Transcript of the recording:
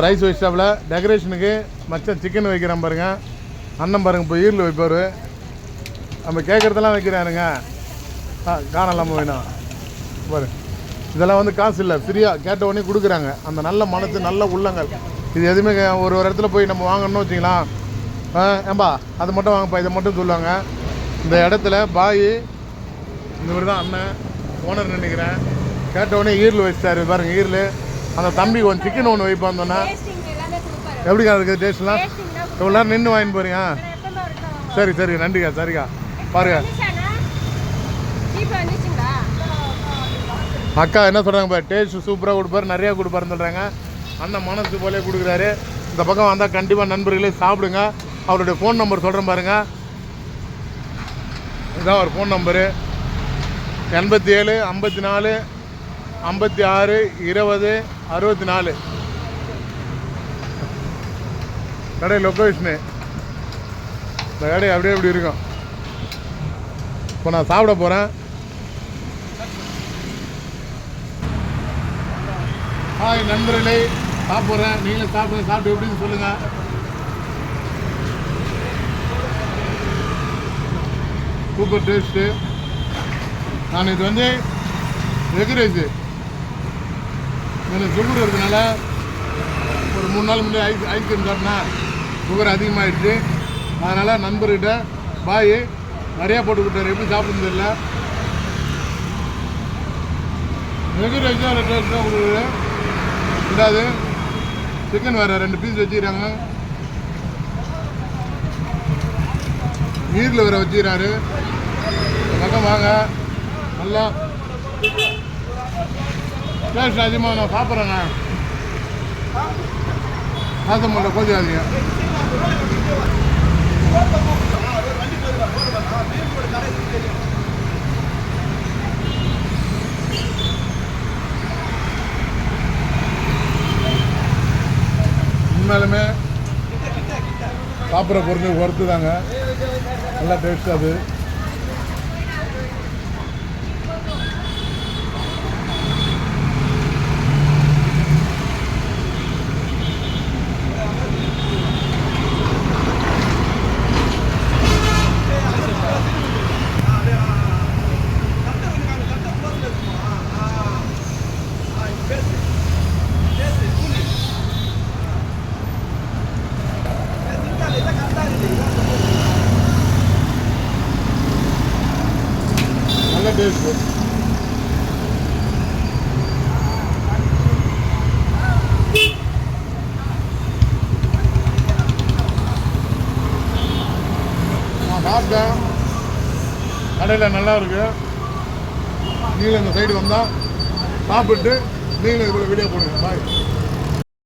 Rice vegetable டெக்கரேஷனுக்கு மச்சம் chicken வைக்கிறேன் பாருங்க. அண்ணன் பாருங்க இப்போ ஈரில் வைப்பார். நம்ம கேட்குறதெல்லாம் வைக்கிறாருங்க. காணலாமல் வேணும் பாரு. இதெல்லாம் வந்து காசு இல்லை, ஃப்ரீயாக கேட்ட உடனே கொடுக்குறாங்க. அந்த நல்ல மனசு நல்ல உள்ளங்கள். இது எதுவுமே ஒரு இடத்துல போய் நம்ம வாங்கணும்னு வச்சிங்களா, ஏம்பா அதை மட்டும் வாங்கப்பா இதை மட்டும் சொல்லுவாங்க. இந்த இடத்துல பாய் இவர் தான் அண்ணன் ஓனர் நினைக்கிறேன். கேட்ட உடனே ஈரில் வச்சிட்டாரு பாருங்க. ஈரில் அந்த தம்பி ஒன்று சிக்கன் ஒன்று வைப்பாந்தோன்னா எப்படிக்கா இருக்குது டேஸ்ட்லாம்? எவ்வளோ நேரம் நின்று வாங்கிட்டு போறீங்க? சரி சரி நன்றிக்கா. சரிக்கா பாருங்க அக்கா என்ன சொல்கிறாங்க பாரு, டேஸ்ட் சூப்பராக கொடுப்பாரு, நிறையா கொடுப்பாருன்னு சொல்கிறாங்க. அண்ணன் மனசு போலே கொடுக்குறாரு. இந்த பக்கம் வந்தால் கண்டிப்பாக நண்பர்களே சாப்பிடுங்க. அவருடைய ஃபோன் நம்பர் சொல்கிறேன் பாருங்கள். இதுதான் ஒரு ஃபோன் நம்பரு 87 54 56 20 64. கடை லொக்கேஷனு இந்த கடை அப்படியே எப்படி இருக்கும். இப்போ நான் சாப்பிட போகிறேன். ஹாய் நண்பர்களே, சாப்பிட்றேன். நீங்களும் சாப்பிட்டு எப்படின்னு சொல்லுங்கள். Super taste. நான் இது வந்து எக் ரைஸு எனக்கு சுகர் இருக்கிறதுனால ஒரு 3 நாள் முன்னாடி ஐஸ்கிரீம் சாப்பிட்டேன்னா சுகர் அதிகமாகிடுச்சு. அதனால் நண்பர்கிட்ட பாய் நிறையா போட்டு கொடுத்தாரு. எப்படி சாப்பிடுறது இல்லை. எக் ரைஸு அதில் டேஸ்ட் தான் கொடுக்குறது. ரெண்டாவது சிக்கன் வேறு 2 பீஸ் வச்சுக்கிறாங்க. ஈரில் வேறு வச்சுக்கிறாரு. பக்கம் வாங்க, நல்லா டேஸ்ட் அதிகமாக நான் சாப்பிட்றேங்க. சாசமல்ல கோச்சிக்காதீங்க. உண்மையிலுமே சாப்பிட்ற பொருள் ஒர்த்து தாங்க. நல்லா டேஸ்ட் அது. நல்ல டேஸ்ட். நான் சாப்பிட்டேன். கடையில் நல்லா இருக்கு. நீங்களும் இந்த சைடு வந்தால் சாப்பிட்டு நீங்களும் இதில் வீடியோ போடுங்க. பாய்.